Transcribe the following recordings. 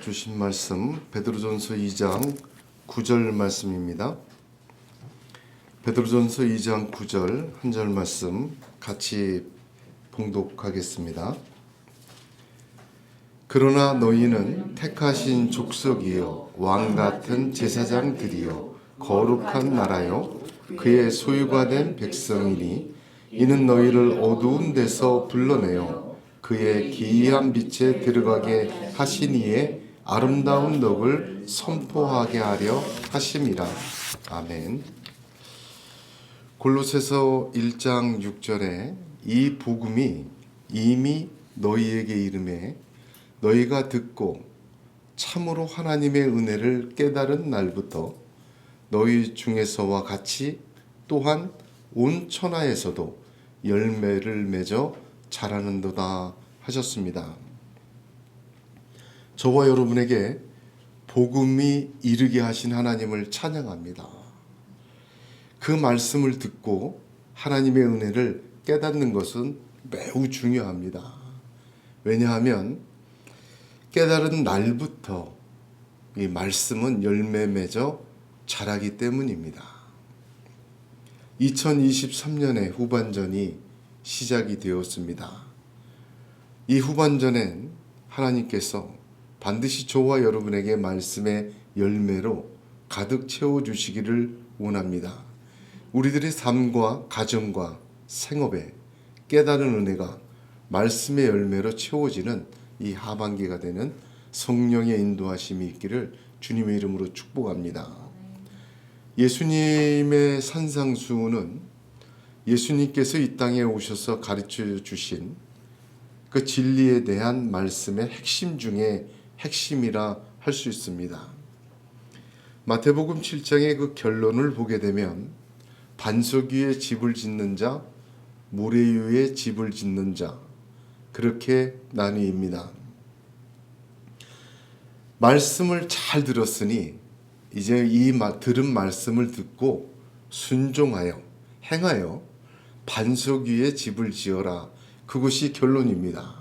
주신 말씀 베드로전서 2장 9절 말씀입니다. 베드로전서 2장 9절 한 절 말씀 같이 봉독하겠습니다. 그러나 너희는 택하신 족속이요 왕 같은 제사장들이요 거룩한 나라요 그의 소유가 된 백성이니 이는 너희를 어두운 데서 불러내어 그의 기이한 빛에 들어가게 하신 이의 아름다운 덕을 선포하게 하려 하심이라. 아멘. 골로새서 1장 6절에 이 복음이 이미 너희에게 이름에 너희가 듣고 참으로 하나님의 은혜를 깨달은 날부터 너희 중에서와 같이 또한 온 천하에서도 열매를 맺어 자라는도다 하셨습니다. 저와 여러분에게 복음이 이르게 하신 하나님을 찬양합니다. 그 말씀을 듣고 하나님의 은혜를 깨닫는 것은 매우 중요합니다. 왜냐하면 깨달은 날부터 이 말씀은 열매 맺어 자라기 때문입니다. 2023년의 후반전이 시작이 되었습니다. 이 후반전엔 하나님께서 반드시 저와 여러분에게 말씀의 열매로 가득 채워주시기를 원합니다. 우리들의 삶과 가정과 생업에 깨달은 은혜가 말씀의 열매로 채워지는 이 하반기가 되는 성령의 인도하심이 있기를 주님의 이름으로 축복합니다. 예수님의 산상수훈은 예수님께서 이 땅에 오셔서 가르쳐 주신 그 진리에 대한 말씀의 핵심 중에 핵심이라 할 수 있습니다. 마태복음 7장의 그 결론을 보게 되면 반석 위에 집을 짓는 자, 모래 위에 집을 짓는 자 그렇게 나뉘입니다. 말씀을 잘 들었으니 이제 이 들은 말씀을 듣고 순종하여 행하여 반석 위에 집을 지어라. 그것이 결론입니다.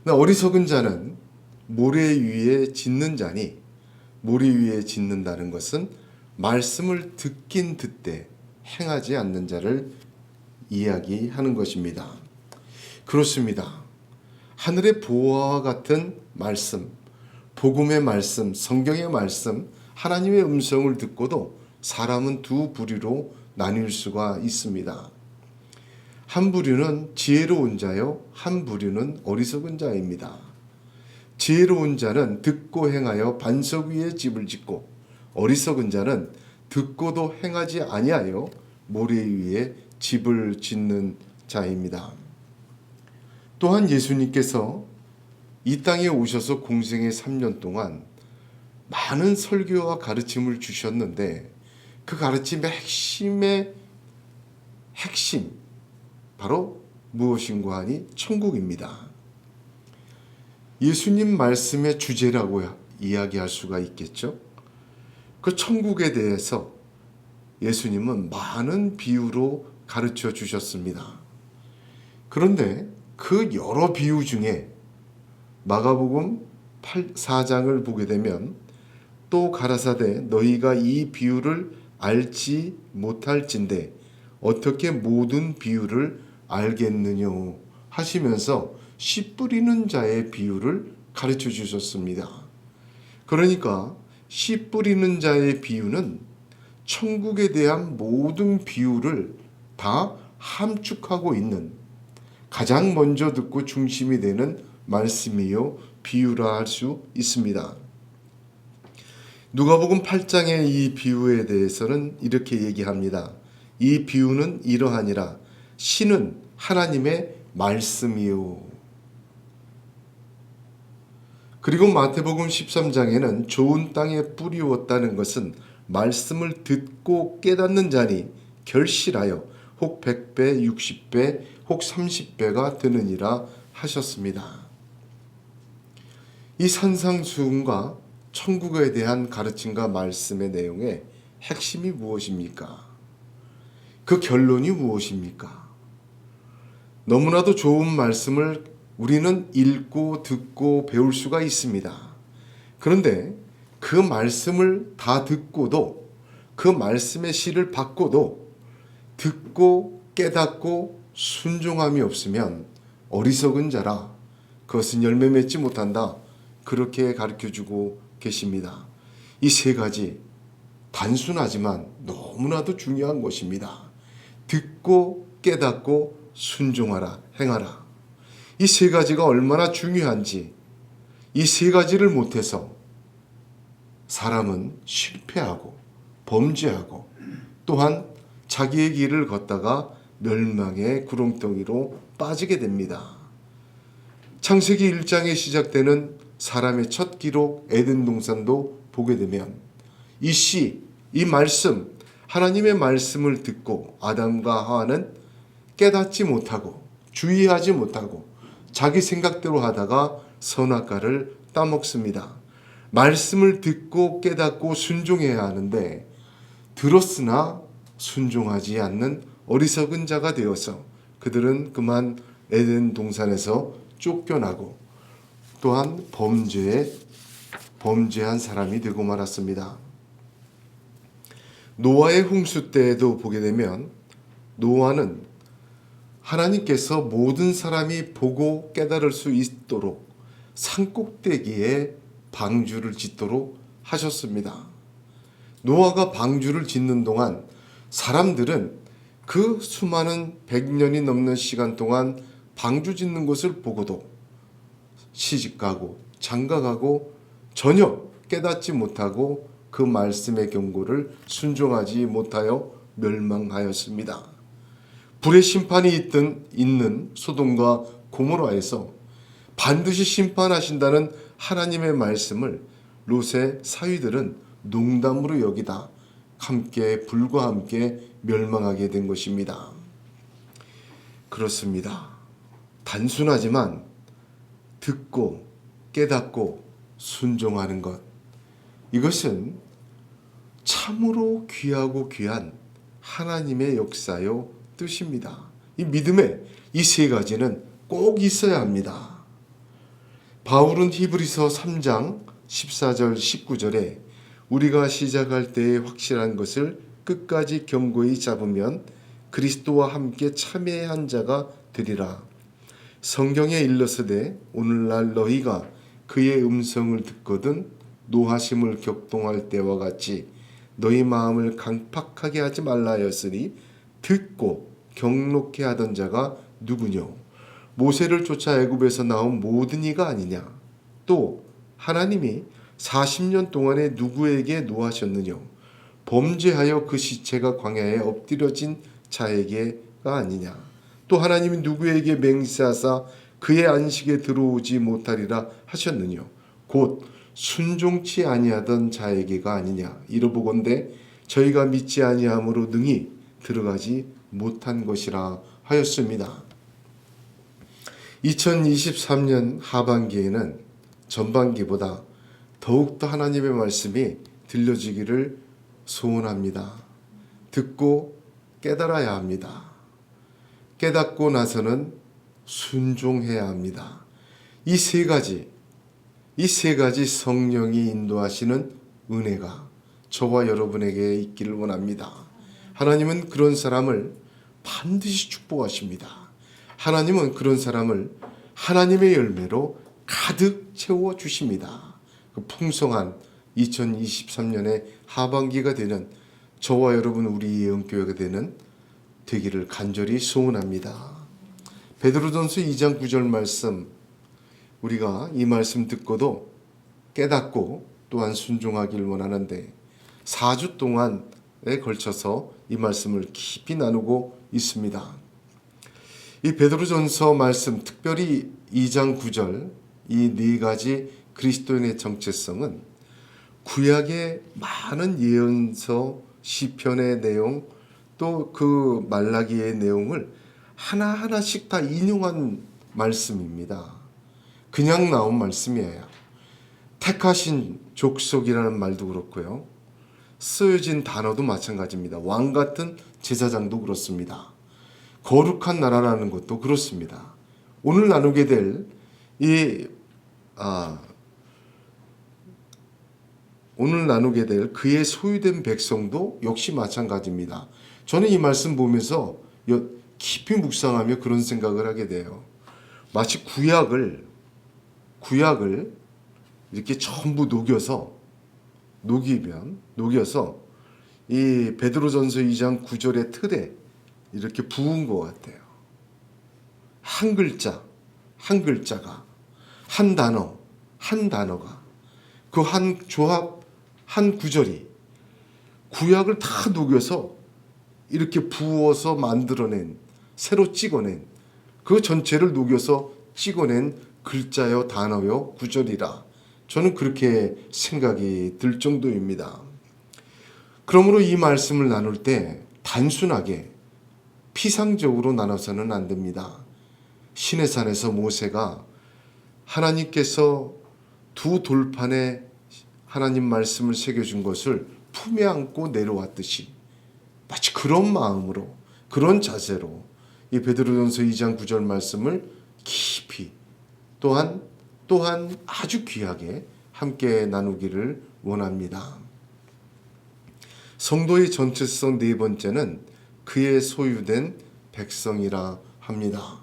어리석은 자는 모래 위에 짓는 자니 모래 위에 짓는다는 것은 말씀을 듣긴 듣되 행하지 않는 자를 이야기하는 것입니다. 그렇습니다. 하늘의 보화와 같은 말씀, 복음의 말씀, 성경의 말씀, 하나님의 음성을 듣고도 사람은 두 부류로 나뉠 수가 있습니다. 한 부류는 지혜로운 자요, 한 부류는 어리석은 자입니다. 지혜로운 자는 듣고 행하여 반석 위에 집을 짓고 어리석은 자는 듣고도 행하지 아니하여 모래 위에 집을 짓는 자입니다. 또한 예수님께서 이 땅에 오셔서 공생의 3년 동안 많은 설교와 가르침을 주셨는데 그 가르침의 핵심 바로 무엇인가 하니 천국입니다. 예수님 말씀의 주제라고 이야기할 수가 있겠죠. 그 천국에 대해서 예수님은 많은 비유로 가르쳐 주셨습니다. 그런데 그 여러 비유 중에 마가복음 4장을 보게 되면 또 가라사대 너희가 이 비유를 알지 못할진대 어떻게 모든 비유를 알겠느냐 하시면서 씨 뿌리는 자의 비유를 가르쳐 주셨습니다. 그러니까 씨 뿌리는 자의 비유는 천국에 대한 모든 비유를 다 함축하고 있는 가장 먼저 듣고 중심이 되는 말씀이요 비유라 할 수 있습니다. 누가복음 8장의 이 비유에 대해서는 이렇게 얘기합니다. 이 비유는 이러하니라. 씨는 하나님의 말씀이요. 그리고 마태복음 13장에는 좋은 땅에 뿌리웠다는 것은 말씀을 듣고 깨닫는 자니 결실하여 혹 100배, 60배, 혹 30배가 되느니라 하셨습니다. 이 산상수훈과 천국에 대한 가르침과 말씀의 내용의 핵심이 무엇입니까? 그 결론이 무엇입니까? 너무나도 좋은 말씀을 우리는 읽고 듣고 배울 수가 있습니다. 그런데 그 말씀을 다 듣고도, 그 말씀의 씨를 받고도 듣고 깨닫고 순종함이 없으면 어리석은 자라, 그것은 열매 맺지 못한다, 그렇게 가르쳐주고 계십니다. 이 세 가지 단순하지만 너무나도 중요한 것입니다. 듣고 깨닫고 순종하라, 행하라. 이 세 가지가 얼마나 중요한지, 이 세 가지를 못해서 사람은 실패하고 범죄하고 또한 자기의 길을 걷다가 멸망의 구렁텅이로 빠지게 됩니다. 창세기 1장에 시작되는 사람의 첫 기록 에덴 동산도 보게 되면 이 시, 이 말씀, 하나님의 말씀을 듣고 아담과 하와는 깨닫지 못하고 주의하지 못하고 자기 생각대로 하다가 선악과를 따먹습니다. 말씀을 듣고 깨닫고 순종해야 하는데 들었으나 순종하지 않는 어리석은 자가 되어서 그들은 그만 에덴 동산에서 쫓겨나고 또한 범죄한 사람이 되고 말았습니다. 노아의 홍수 때에도 보게 되면 노아는 하나님께서 모든 사람이 보고 깨달을 수 있도록 산꼭대기에 방주를 짓도록 하셨습니다. 노아가 방주를 짓는 동안 사람들은 그 수많은 100년이 넘는 시간 동안 방주 짓는 것을 보고도 시집가고 장가가고 전혀 깨닫지 못하고 그 말씀의 경고를 순종하지 못하여 멸망하였습니다. 불의 심판이 있는 소돔과 고모라에서 반드시 심판하신다는 하나님의 말씀을 롯의 사위들은 농담으로 여기다 불과 함께 멸망하게 된 것입니다. 그렇습니다. 단순하지만 듣고 깨닫고 순종하는 것, 이것은 참으로 귀하고 귀한 하나님의 역사요 뜻입니다. 이 믿음의 이 세 가지는 꼭 있어야 합니다. 바울은 히브리서 3장 14절 19절에 우리가 시작할 때에 확실한 것을 끝까지 견고히 잡으면 그리스도와 함께 참여한 자가 되리라. 성경에 일러스되 오늘날 너희가 그의 음성을 듣거든 노하심을 격동할 때와 같이 너희 마음을 강팍하게 하지 말라 하였으니 듣고 경록케 하던 자가 누구뇨? 모세를 쫓아 애굽에서 나온 모든 이가 아니냐? 또 하나님이 40년 동안에 누구에게 노하셨느뇨? 범죄하여 그 시체가 광야에 엎드려진 자에게가 아니냐? 또 하나님이 누구에게 맹세하사 그의 안식에 들어오지 못하리라 하셨느뇨? 곧 순종치 아니하던 자에게가 아니냐? 이러보건대 저희가 믿지 아니함으로 능히 들어가지 못한 것이라 하였습니다. 2023년 하반기에는 전반기보다 더욱더 하나님의 말씀이 들려지기를 소원합니다. 듣고 깨달아야 합니다. 깨닫고 나서는 순종해야 합니다. 이 세 가지 성령이 인도하시는 은혜가 저와 여러분에게 있기를 원합니다. 하나님은 그런 사람을 반드시 축복하십니다. 하나님은 그런 사람을 하나님의 열매로 가득 채워주십니다. 그 풍성한 2023년의 하반기가 되는 저와 여러분 우리 예언교회가 되기를 간절히 소원합니다. 베드로전서 2장 9절 말씀, 우리가 이 말씀 듣고도 깨닫고 또한 순종하길 원하는데 4주 동안에 걸쳐서 이 말씀을 깊이 나누고 있습니다. 이 베드로전서 말씀, 특별히 2장 9절 이 네 가지 그리스도인의 정체성은 구약의 많은 예언서, 시편의 내용, 또 그 말라기의 내용을 하나하나씩 다 인용한 말씀입니다. 그냥 나온 말씀이에요. 택하신 족속이라는 말도 그렇고요. 쓰여진 단어도 마찬가지입니다. 왕 같은 제사장도 그렇습니다. 거룩한 나라라는 것도 그렇습니다. 오늘 나누게 될 이 오늘 나누게 될 그의 소유된 백성도 역시 마찬가지입니다. 저는 이 말씀 보면서 깊이 묵상하며 그런 생각을 하게 돼요. 마치 구약을 이렇게 전부 녹여서 이 베드로전서 2장 9절의 틀에 이렇게 부은 것 같아요. 한 글자가 한 단어가 그 한 조합 한 구절이 구약을 다 녹여서 이렇게 부어서 만들어낸 새로 찍어낸 그 전체를 녹여서 찍어낸 글자요 단어요 구절이라 저는 그렇게 생각이 들 정도입니다. 그러므로 이 말씀을 나눌 때 단순하게 피상적으로 나눠서는 안 됩니다. 시내산에서 모세가 하나님께서 두 돌판에 하나님 말씀을 새겨준 것을 품에 안고 내려왔듯이 마치 그런 마음으로 그런 자세로 이 베드로전서 2장 9절 말씀을 깊이 또한 아주 귀하게 함께 나누기를 원합니다. 성도의 전체성 네 번째는 그의 소유된 백성이라 합니다.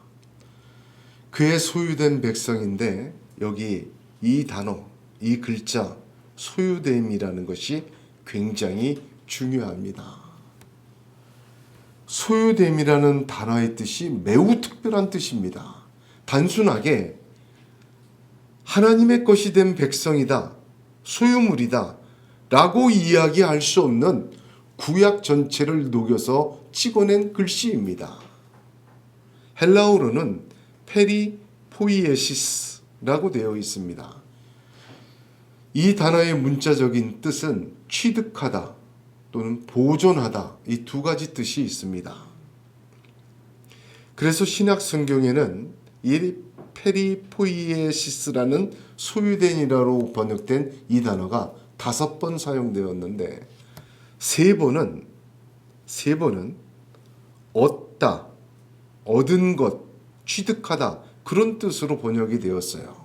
그의 소유된 백성인데 여기 이 단어, 이 글자 소유됨이라는 것이 굉장히 중요합니다. 소유됨이라는 단어의 뜻이 매우 특별한 뜻입니다. 단순하게 하나님의 것이 된 백성이다, 소유물이다 라고 이야기할 수 없는 구약 전체를 녹여서 찍어낸 글씨입니다. 헬라어로는 페리포이에시스라고 되어 있습니다. 이 단어의 문자적인 뜻은 취득하다 또는 보존하다 이 두 가지 뜻이 있습니다. 그래서 신약 성경에는 이 페리포이에시스라는 소유된이라로 번역된 이 단어가 5번 사용되었는데 세 번은 얻다, 얻은 것, 취득하다 그런 뜻으로 번역이 되었어요.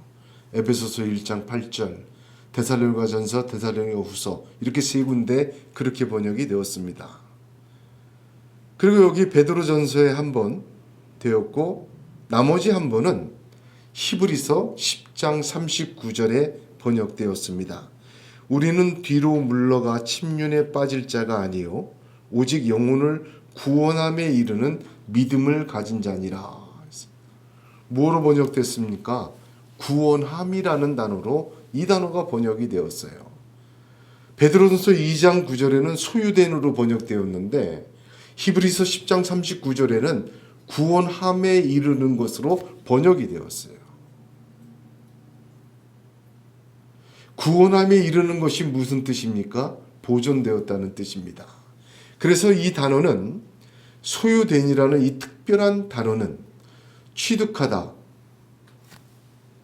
에베소서 1장 8절, 데살로니가전서, 데살로니가후서 이렇게 세 군데 그렇게 번역이 되었습니다. 그리고 여기 베드로전서에 한 번 되었고 나머지 한 번은 히브리서 10장 39절에 번역되었습니다. 우리는 뒤로 물러가 침륜에 빠질 자가 아니요 오직 영혼을 구원함에 이르는 믿음을 가진 자니라. 뭐로 번역됐습니까? 구원함이라는 단어로 이 단어가 번역이 되었어요. 베드로전서 2장 9절에는 소유된으로 번역되었는데 히브리서 10장 39절에는 구원함에 이르는 것으로 번역이 되었어요. 구원함에 이르는 것이 무슨 뜻입니까? 보존되었다는 뜻입니다. 그래서 이 단어는 소유된이라는 이 특별한 단어는 취득하다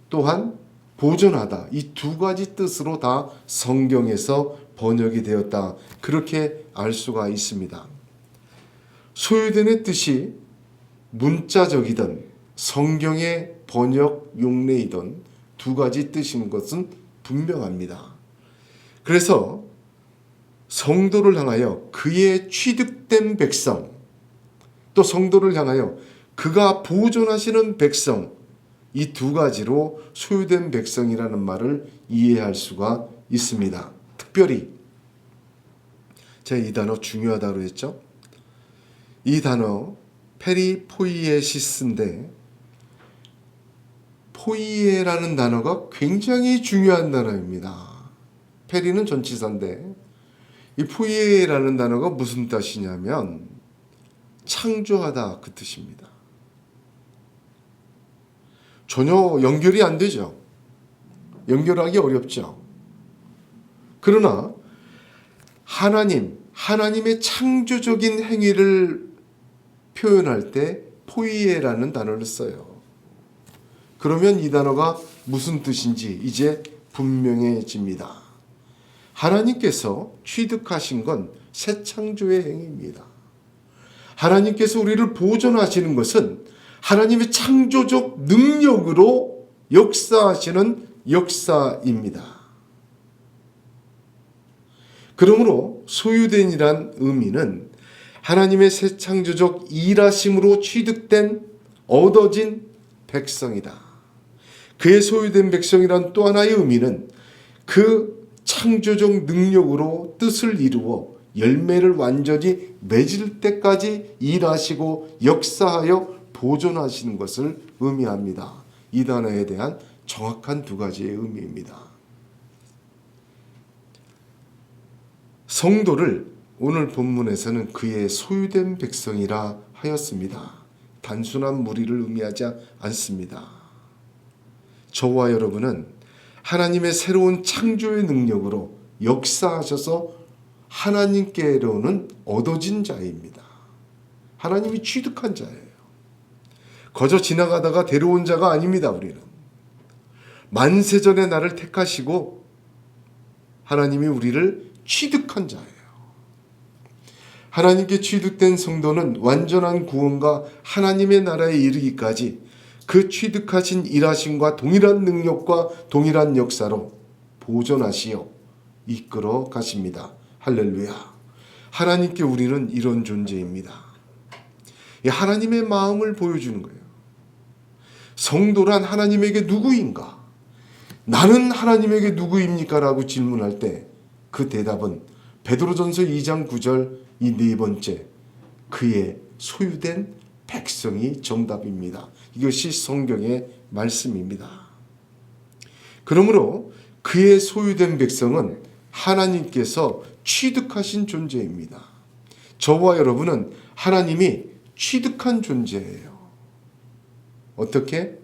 또한 보존하다 이 두 가지 뜻으로 다 성경에서 번역이 되었다 그렇게 알 수가 있습니다. 소유된의 뜻이 문자적이든 성경의 번역 용례이든 두 가지 뜻인 것은 분명합니다. 그래서 성도를 향하여 그의 취득된 백성 또 성도를 향하여 그가 보존하시는 백성 이 두 가지로 소유된 백성이라는 말을 이해할 수가 있습니다. 특별히 제가 이 단어 중요하다고 했죠. 이 단어 페리포이에시스인데 포이에라는 단어가 굉장히 중요한 단어입니다. 페리는 전치사인데 이 포이에라는 단어가 무슨 뜻이냐면 창조하다 그 뜻입니다. 전혀 연결이 안 되죠. 연결하기 어렵죠. 그러나 하나님의 창조적인 행위를 표현할 때 포이에라는 단어를 써요. 그러면 이 단어가 무슨 뜻인지 이제 분명해집니다. 하나님께서 취득하신 건 새 창조의 행위입니다. 하나님께서 우리를 보존하시는 것은 하나님의 창조적 능력으로 역사하시는 역사입니다. 그러므로 소유된이란 의미는 하나님의 새 창조적 일하심으로 취득된 얻어진 백성이다. 그의 소유된 백성이란 또 하나의 의미는 그 창조적 능력으로 뜻을 이루어 열매를 완전히 맺을 때까지 일하시고 역사하여 보존하시는 것을 의미합니다. 이 단어에 대한 정확한 두 가지의 의미입니다. 성도를 오늘 본문에서는 그의 소유된 백성이라 하였습니다. 단순한 무리를 의미하지 않습니다. 저와 여러분은 하나님의 새로운 창조의 능력으로 역사하셔서 하나님께로는 얻어진 자입니다. 하나님이 취득한 자예요. 거저 지나가다가 데려온 자가 아닙니다. 우리는 만세전에 나를 택하시고 하나님이 우리를 취득한 자예요. 하나님께 취득된 성도는 완전한 구원과 하나님의 나라에 이르기까지 그 취득하신 일하심과 동일한 능력과 동일한 역사로 보존하시어 이끌어 가십니다. 할렐루야. 하나님께 우리는 이런 존재입니다. 하나님의 마음을 보여주는 거예요. 성도란 하나님에게 누구인가? 나는 하나님에게 누구입니까? 라고 질문할 때 그 대답은 베드로전서 2장 9절 이 네 번째, 그의 소유된 백성이 정답입니다. 이것이 성경의 말씀입니다. 그러므로 그의 소유된 백성은 하나님께서 취득하신 존재입니다. 저와 여러분은 하나님이 취득한 존재예요. 어떻게?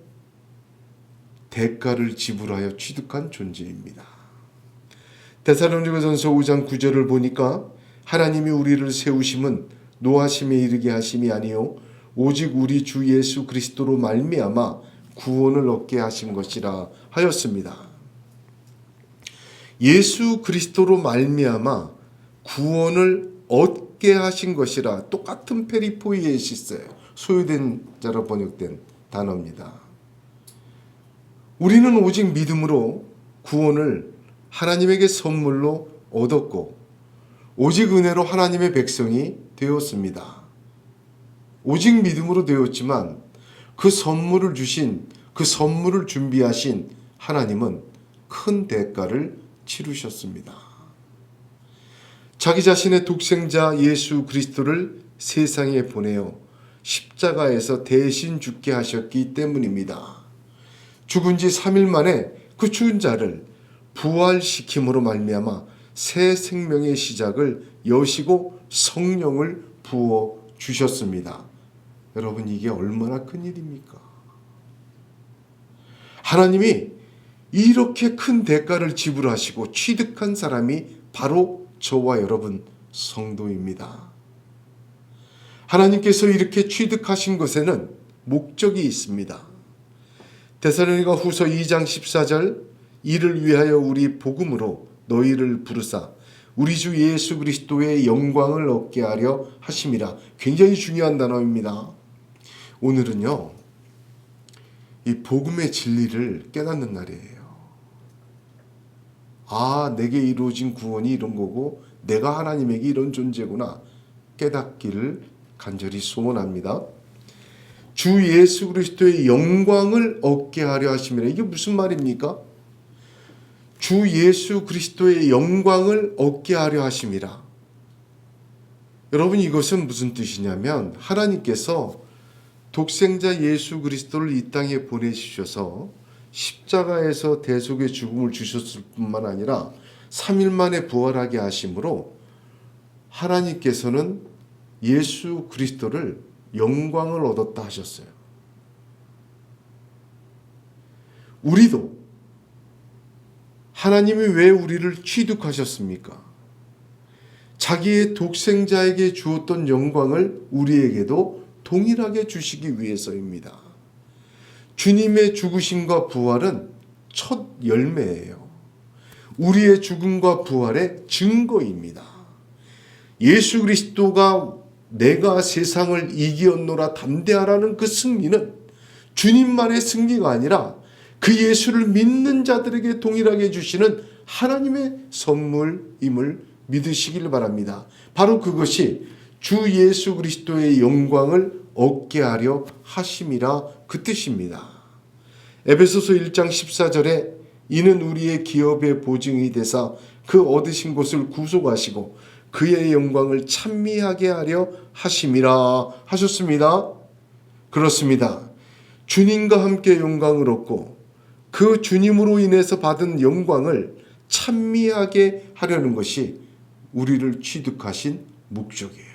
대가를 지불하여 취득한 존재입니다. 데살로니가전서 5장 9절을 보니까 하나님이 우리를 세우심은 노하심에 이르게 하심이 아니요 오직 우리 주 예수 그리스도로 말미암아 구원을 얻게 하신 것이라 하였습니다. 예수 그리스도로 말미암아 구원을 얻게 하신 것이라 똑같은 페리포이에시스예요. 소유된 자로 번역된 단어입니다. 우리는 오직 믿음으로 구원을 하나님에게 선물로 얻었고 오직 은혜로 하나님의 백성이 되었습니다. 오직 믿음으로 되었지만 그 선물을 주신, 그 선물을 준비하신 하나님은 큰 대가를 치르셨습니다. 자기 자신의 독생자 예수 그리스도를 세상에 보내어 십자가에서 대신 죽게 하셨기 때문입니다. 죽은 지 3일 만에 그 죽은 자를 부활시킴으로 말미암아 새 생명의 시작을 여시고 성령을 부어 주셨습니다. 여러분, 이게 얼마나 큰 일입니까? 하나님이 이렇게 큰 대가를 지불하시고 취득한 사람이 바로 저와 여러분 성도입니다. 하나님께서 이렇게 취득하신 것에는 목적이 있습니다. 데살로니가 후서 2장 14절 이를 위하여 우리 복음으로 너희를 부르사 우리 주 예수 그리스도의 영광을 얻게 하려 하심이라. 굉장히 중요한 단어입니다. 오늘은요, 이 복음의 진리를 깨닫는 날이에요. 아, 내게 이루어진 구원이 이런 거고 내가 하나님에게 이런 존재구나 깨닫기를 간절히 소원합니다. 주 예수 그리스도의 영광을 얻게 하려 하심이라. 이게 무슨 말입니까? 주 예수 그리스도의 영광을 얻게 하려 하심이라. 여러분, 이것은 무슨 뜻이냐면 하나님께서 독생자 예수 그리스도를 이 땅에 보내주셔서 십자가에서 대속의 죽음을 주셨을 뿐만 아니라 3일 만에 부활하게 하심으로 하나님께서는 예수 그리스도를 영광을 얻었다 하셨어요. 우리도 하나님이 왜 우리를 취득하셨습니까? 자기의 독생자에게 주었던 영광을 우리에게도 동일하게 주시기 위해서입니다. 주님의 죽으심과 부활은 첫 열매예요. 우리의 죽음과 부활의 증거입니다. 예수 그리스도가 내가 세상을 이기었노라 담대하라는 그 승리는 주님만의 승리가 아니라 그 예수를 믿는 자들에게 동일하게 주시는 하나님의 선물임을 믿으시길 바랍니다. 바로 그것이 주 예수 그리스도의 영광을 얻게 하려 하심이라 그 뜻입니다. 에베소서 1장 14절에 이는 우리의 기업의 보증이 되사 그 얻으신 것을 구속하시고 그의 영광을 찬미하게 하려 하심이라 하셨습니다. 그렇습니다. 주님과 함께 영광을 얻고 그 주님으로 인해서 받은 영광을 찬미하게 하려는 것이 우리를 취득하신 목적이에요.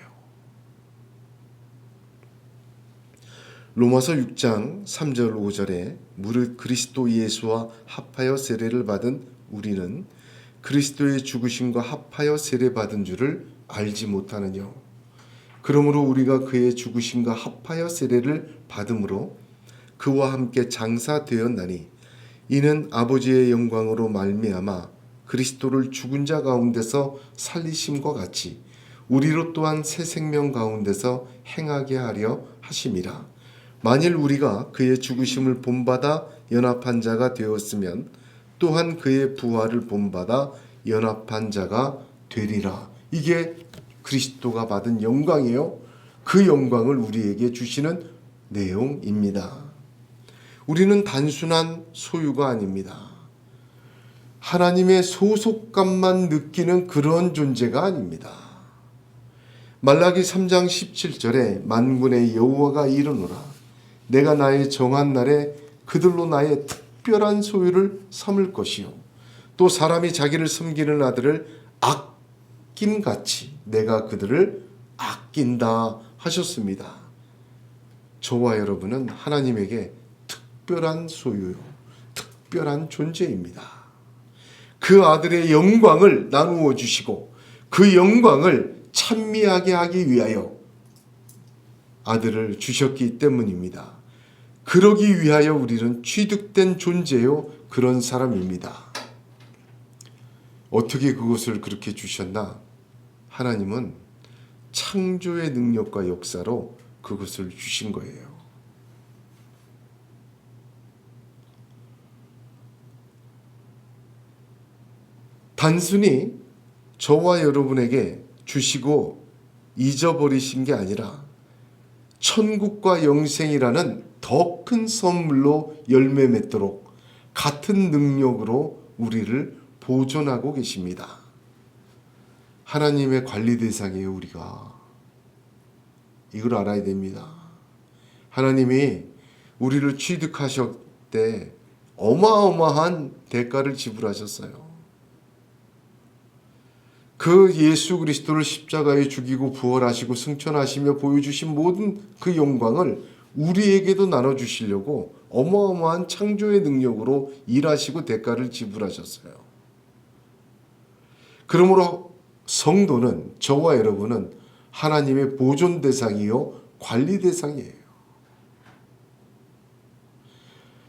로마서 6장 3절 5절에 무릇 그리스도 예수와 합하여 세례를 받은 우리는 그리스도의 죽으심과 합하여 세례받은 줄을 알지 못하느뇨. 그러므로 우리가 그의 죽으심과 합하여 세례를 받음으로 그와 함께 장사되었나니 이는 아버지의 영광으로 말미암아 그리스도를 죽은 자 가운데서 살리심과 같이 우리로 또한 새 생명 가운데서 행하게 하려 하심이라. 만일 우리가 그의 죽으심을 본받아 연합한 자가 되었으면 또한 그의 부활을 본받아 연합한 자가 되리라. 이게 그리스도가 받은 영광이에요. 그 영광을 우리에게 주시는 내용입니다. 우리는 단순한 소유가 아닙니다. 하나님의 소속감만 느끼는 그런 존재가 아닙니다. 말라기 3장 17절에 만군의 여호와가 이르노라 내가 나의 정한 날에 그들로 나의 특별한 소유를 삼을 것이요 또 사람이 자기를 섬기는 아들을 아낌같이 내가 그들을 아낀다 하셨습니다. 저와 여러분은 하나님에게 특별한 소유요, 특별한 존재입니다. 그 아들의 영광을 나누어 주시고 그 영광을 찬미하게 하기 위하여 아들을 주셨기 때문입니다. 그러기 위하여 우리는 취득된 존재요, 그런 사람입니다. 어떻게 그것을 그렇게 주셨나? 하나님은 창조의 능력과 역사로 그것을 주신 거예요. 단순히 저와 여러분에게 주시고 잊어버리신 게 아니라 천국과 영생이라는 더 큰 선물로 열매 맺도록 같은 능력으로 우리를 보존하고 계십니다. 하나님의 관리 대상이에요, 우리가. 이걸 알아야 됩니다. 하나님이 우리를 취득하셨을 때 어마어마한 대가를 지불하셨어요. 그 예수 그리스도를 십자가에 죽이고 부활하시고 승천하시며 보여주신 모든 그 영광을 우리에게도 나눠주시려고 어마어마한 창조의 능력으로 일하시고 대가를 지불하셨어요. 그러므로 성도는, 저와 여러분은 하나님의 보존 대상이요 관리 대상이에요.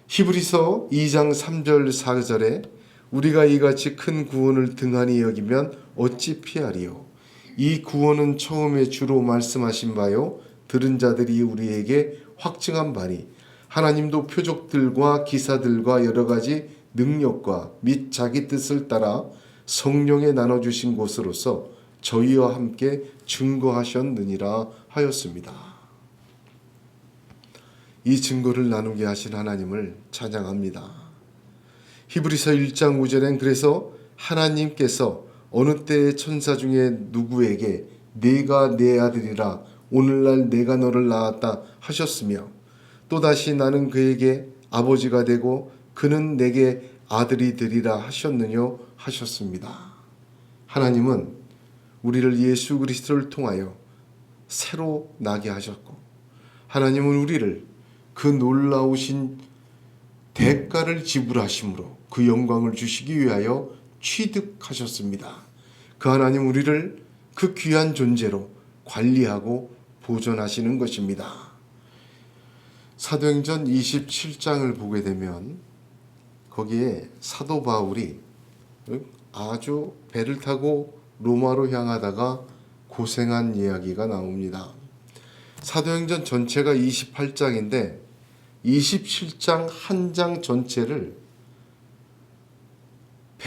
히브리서 2장 3절 4절에 우리가 이같이 큰 구원을 등한히 여기면 어찌 피하리요. 이 구원은 처음에 주로 말씀하신 바요 들은 자들이 우리에게 확증한 바니 하나님도 표적들과 기사들과 여러 가지 능력과 및 자기 뜻을 따라 성령에 나눠주신 것으로서 저희와 함께 증거하셨느니라 하였습니다. 이 증거를 나누게 하신 하나님을 찬양합니다. 히브리서 1장 5절엔 그래서 하나님께서 어느 때의 천사 중에 누구에게 네가 내 아들이라 오늘날 내가 너를 낳았다 하셨으며 또다시 나는 그에게 아버지가 되고 그는 내게 아들이 되리라 하셨느뇨 하셨습니다. 하나님은 우리를 예수 그리스도를 통하여 새로 나게 하셨고 하나님은 우리를 그 놀라우신 대가를 지불하심으로 그 영광을 주시기 위하여 취득하셨습니다. 그 하나님 우리를 그 귀한 존재로 관리하고 보존하시는 것입니다. 사도행전 27장을 보게 되면 거기에 사도 바울이 아주 배를 타고 로마로 향하다가 고생한 이야기가 나옵니다. 사도행전 전체가 28장인데 27장 한 장 전체를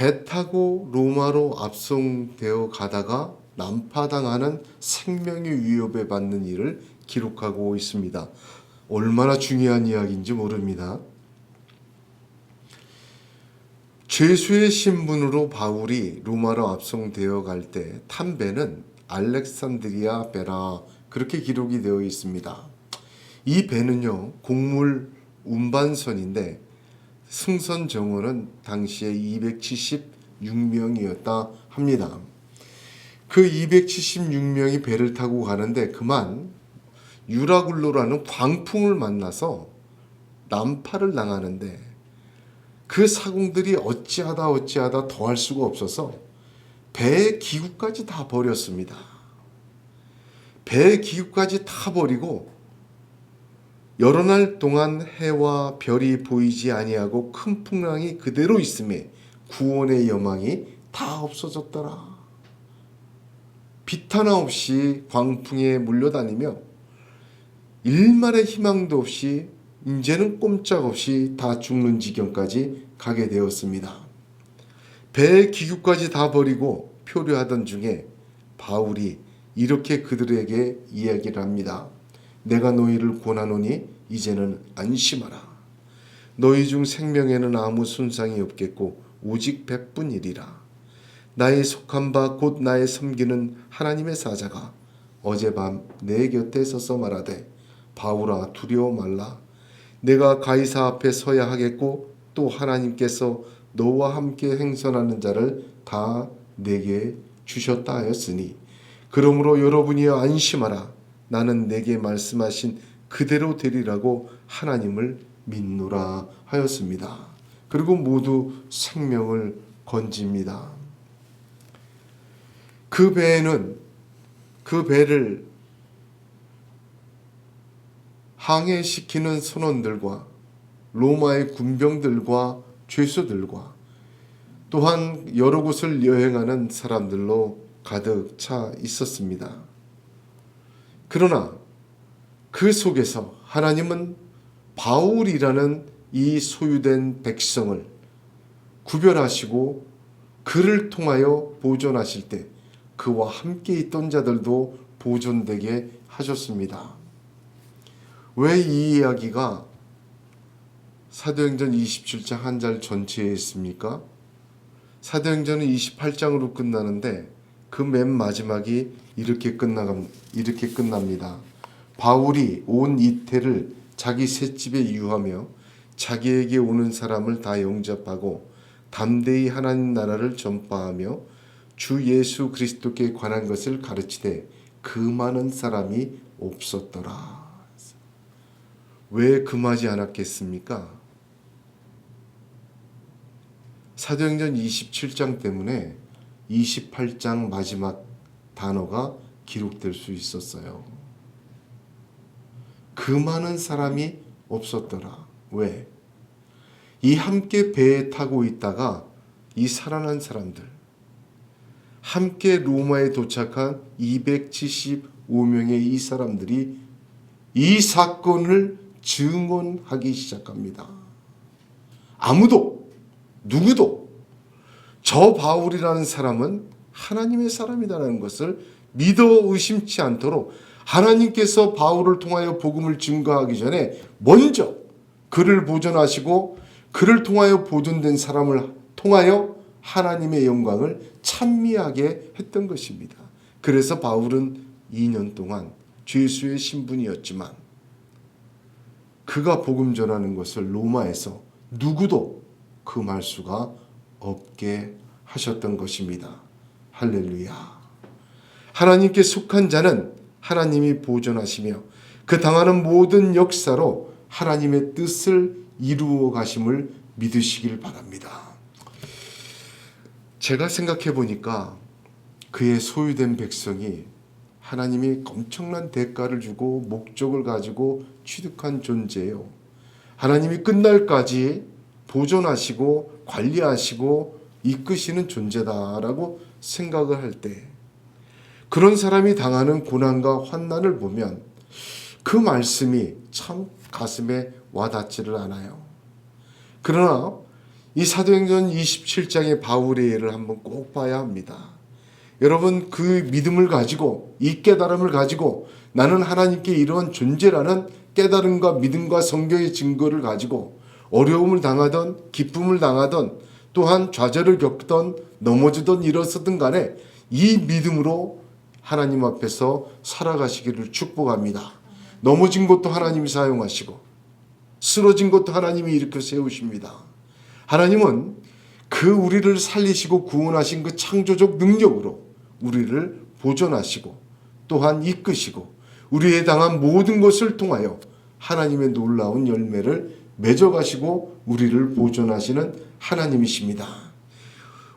배 타고 로마로 압송되어 가다가 난파당하는 생명의 위협에 받는 일을 기록하고 있습니다. 얼마나 중요한 이야기인지 모릅니다. 죄수의 신분으로 바울이 로마로 압송되어 갈 때 탄 배는 알렉산드리아 배라 그렇게 기록이 되어 있습니다. 이 배는요 곡물 운반선인데 승선 정원은 당시에 276명이었다 합니다. 그 276명이 배를 타고 가는데 그만 유라굴로라는 광풍을 만나서 난파를 당하는데 그 사공들이 어찌하다 더할 수가 없어서 배의 기구까지 다 버렸습니다. 배의 기구까지 다 버리고 여러 날 동안 해와 별이 보이지 아니하고 큰 풍랑이 그대로 있음에 구원의 여망이 다 없어졌더라. 빛 하나 없이 광풍에 물려다니며 일말의 희망도 없이 이제는 꼼짝없이 다 죽는 지경까지 가게 되었습니다. 배의 기구까지 다 버리고 표류하던 중에 바울이 이렇게 그들에게 이야기를 합니다. 내가 너희를 권하노니 이제는 안심하라. 너희 중 생명에는 아무 손상이 없겠고 오직 백분이리라. 나의 속한 바 곧 나의 섬기는 하나님의 사자가 어젯밤 내 곁에 서서 말하되 바울아 두려워 말라. 내가 가이사 앞에 서야 하겠고 또 하나님께서 너와 함께 행선하는 자를 다 내게 주셨다 하였으니 그러므로 여러분이여 안심하라. 나는 내게 말씀하신 그대로 되리라고 하나님을 믿노라 하였습니다. 그리고 모두 생명을 건집니다. 그 배를 항해시키는 선원들과 로마의 군병들과 죄수들과 또한 여러 곳을 여행하는 사람들로 가득 차 있었습니다. 그러나 그 속에서 하나님은 바울이라는 이 소유된 백성을 구별하시고 그를 통하여 보존하실 때 그와 함께 있던 자들도 보존되게 하셨습니다. 왜 이 이야기가 사도행전 27장 한 절 전체에 있습니까? 사도행전은 28장으로 끝나는데 그 맨 마지막이 이렇게 끝납니다. 바울이 온 이태를 자기 셋집에 유하며 자기에게 오는 사람을 다 영접하고 담대히 하나님 나라를 전파하며 주 예수 그리스도께 관한 것을 가르치되 그 많은 사람이 없었더라. 왜 금하지 않았겠습니까? 사도행전 27장 때문에 28장 마지막 단어가 기록될 수 있었어요. 그 많은 사람이 없었더라. 왜? 이 함께 배에 타고 있다가 이 살아난 사람들, 함께 로마에 도착한 275명의 이 사람들이 이 사건을 증언하기 시작합니다. 누구도 저 바울이라는 사람은 하나님의 사람이라는 것을 믿어 의심치 않도록 하나님께서 바울을 통하여 복음을 증거하기 전에 먼저 그를 보존하시고 그를 통하여 보존된 사람을 통하여 하나님의 영광을 찬미하게 했던 것입니다. 그래서 바울은 2년 동안 죄수의 신분이었지만 그가 복음 전하는 것을 로마에서 누구도 금할 수가 없게 하셨던 것입니다. 할렐루야. 하나님께 속한 자는 하나님이 보존하시며 그 당하는 모든 역사로 하나님의 뜻을 이루어 가심을 믿으시길 바랍니다. 제가 생각해 보니까 그의 소유된 백성이 하나님이 엄청난 대가를 주고 목적을 가지고 취득한 존재예요. 하나님이 끝날까지 보존하시고 관리하시고 이끄시는 존재다라고 생각을 할 때 그런 사람이 당하는 고난과 환난을 보면 그 말씀이 참 가슴에 와닿지를 않아요. 그러나 이 사도행전 27장의 바울의 예를 한번 꼭 봐야 합니다. 여러분, 그 믿음을 가지고, 이 깨달음을 가지고, 나는 하나님께 이러한 존재라는 깨달음과 믿음과 성경의 증거를 가지고 어려움을 당하던, 기쁨을 당하던, 또한 좌절을 겪던, 넘어지던, 일어서든 간에 이 믿음으로 하나님 앞에서 살아가시기를 축복합니다. 넘어진 것도 하나님이 사용하시고 쓰러진 것도 하나님이 일으켜 세우십니다. 하나님은 그 우리를 살리시고 구원하신 그 창조적 능력으로 우리를 보존하시고 또한 이끄시고 우리에 당한 모든 것을 통하여 하나님의 놀라운 열매를 맺어가시고 우리를 보존하시는 하나님이십니다.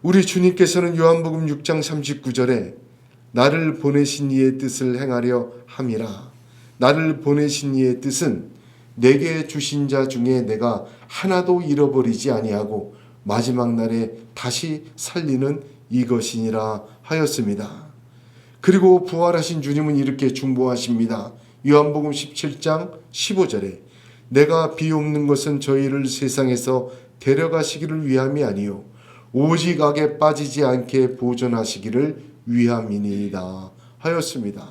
우리 주님께서는 요한복음 6장 39절에 나를 보내신 이의 뜻을 행하려 함이라. 나를 보내신 이의 뜻은 내게 주신 자 중에 내가 하나도 잃어버리지 아니하고 마지막 날에 다시 살리는 이것이니라 하였습니다. 그리고 부활하신 주님은 이렇게 중보하십니다. 요한복음 17장 15절에 내가 비옵는 것은 저희를 세상에서 데려가시기를 위함이 아니요 오직 악에 빠지지 않게 보존하시기를 위함이니이다 하였습니다.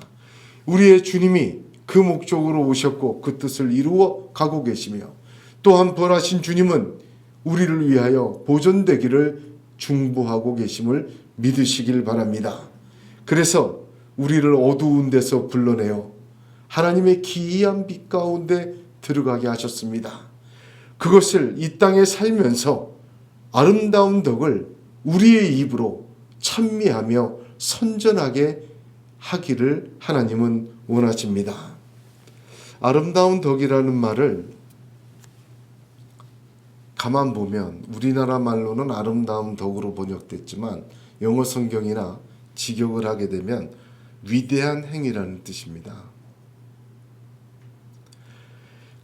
우리의 주님이 그 목적으로 오셨고 그 뜻을 이루어 가고 계시며 또한 부활하신 주님은 우리를 위하여 보존되기를 중보하고 계심을 믿으시길 바랍니다. 그래서 우리를 어두운 데서 불러내어 하나님의 기이한 빛 가운데 들어가게 하셨습니다. 그것을 이 땅에 살면서 아름다운 덕을 우리의 입으로 찬미하며 선전하게 하기를 하나님은 원하십니다. 아름다운 덕이라는 말을 가만 보면 우리나라 말로는 아름다운 덕으로 번역됐지만 영어 성경이나 직역을 하게 되면 위대한 행위라는 뜻입니다.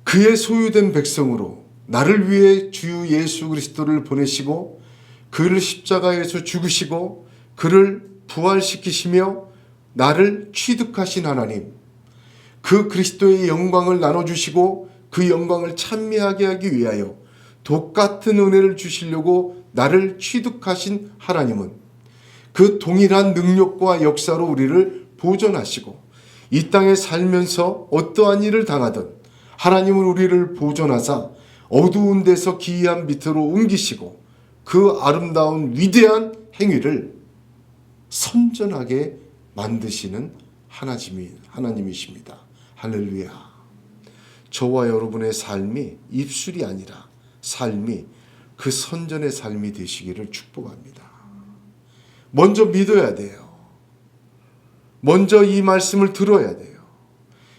그의 소유된 백성으로 나를 위해 주 예수 그리스도를 보내시고 그를 십자가에서 죽으시고 그를 부활시키시며 나를 취득하신 하나님, 그 그리스도의 영광을 나눠주시고 그 영광을 찬미하게 하기 위하여 똑같은 은혜를 주시려고 나를 취득하신 하나님은 그 동일한 능력과 역사로 우리를 보존하시고 이 땅에 살면서 어떠한 일을 당하든 하나님은 우리를 보존하사 어두운 데서 기이한 빛으로 옮기시고 그 아름다운 위대한 행위를 선전하게 만드시는 하나님이십니다. 할렐루야. 저와 여러분의 삶이 입술이 아니라 삶이 그 선전의 삶이 되시기를 축복합니다. 먼저 믿어야 돼요. 먼저 이 말씀을 들어야 돼요.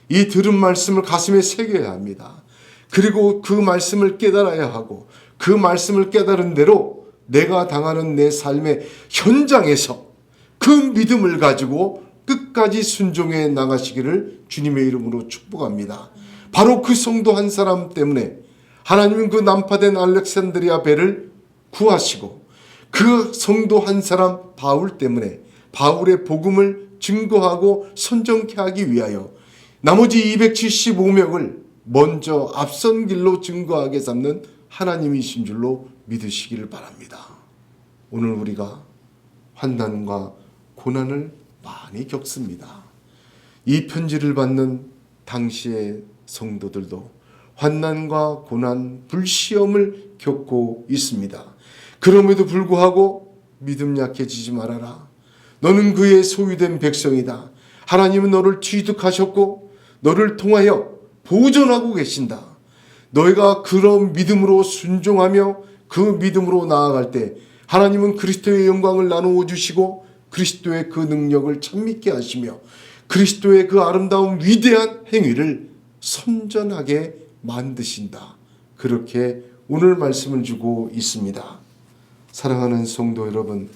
이 들은 말씀을 가슴에 새겨야 합니다. 그리고 그 말씀을 깨달아야 하고 그 말씀을 깨달은 대로 내가 당하는 내 삶의 현장에서 그 믿음을 가지고 끝까지 순종해 나가시기를 주님의 이름으로 축복합니다. 바로 그 성도 한 사람 때문에 하나님은 그 난파된 알렉산드리아 배를 구하시고 그 성도 한 사람 바울 때문에 바울의 복음을 증거하고 선정케 하기 위하여 나머지 275명을 먼저 앞선 길로 증거하게 삼는 하나님이신 줄로 믿으시기를 바랍니다. 오늘 우리가 환난과 고난을 많이 겪습니다. 이 편지를 받는 당시의 성도들도 환난과 고난, 불시험을 겪고 있습니다. 그럼에도 불구하고 믿음 약해지지 말아라. 너는 그의 소유된 백성이다. 하나님은 너를 취득하셨고 너를 통하여 보존하고 계신다. 너희가 그런 믿음으로 순종하며 그 믿음으로 나아갈 때 하나님은 그리스도의 영광을 나누어 주시고 그리스도의 그 능력을 찬미케 하시며 그리스도의 그 아름다운 위대한 행위를 선전하게 만드신다. 그렇게 오늘 말씀을 주고 있습니다. 사랑하는 성도 여러분,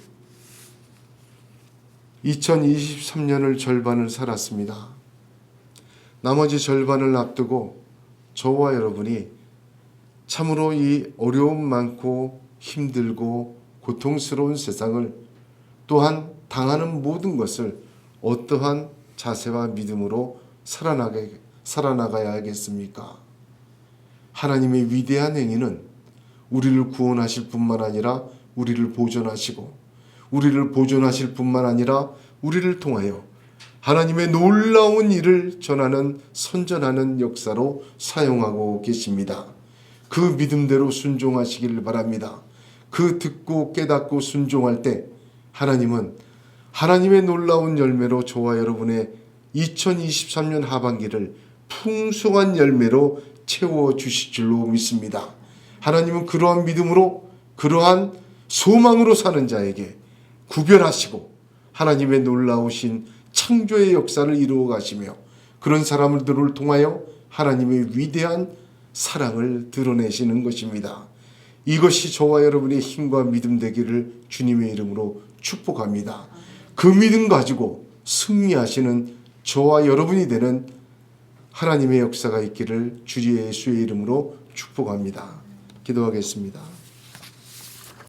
2023년을 절반을 살았습니다. 나머지 절반을 앞두고 저와 여러분이 참으로 이 어려움 많고 힘들고 고통스러운 세상을 또한 당하는 모든 것을 어떠한 자세와 믿음으로 살아나가야 하겠습니까? 하나님의 위대한 행위는 우리를 구원하실 뿐만 아니라 우리를 보존하시고, 우리를 보존하실 뿐만 아니라 우리를 통하여 하나님의 놀라운 일을 전하는 선전하는 역사로 사용하고 계십니다. 그 믿음대로 순종하시기를 바랍니다. 그 듣고 깨닫고 순종할 때 하나님은 하나님의 놀라운 열매로 저와 여러분의 2023년 하반기를 풍성한 열매로 채워주실 줄로 믿습니다. 하나님은 그러한 믿음으로, 그러한 소망으로 사는 자에게 구별하시고 하나님의 놀라우신 창조의 역사를 이루어 가시며, 그런 사람들을 통하여 하나님의 위대한 사랑을 드러내시는 것입니다. 이것이 저와 여러분의 힘과 믿음 되기를 주님의 이름으로 축복합니다. 그 믿음 가지고 승리하시는 저와 여러분이 되는 하나님의 역사가 있기를 주 예수의 이름으로 축복합니다. 기도하겠습니다.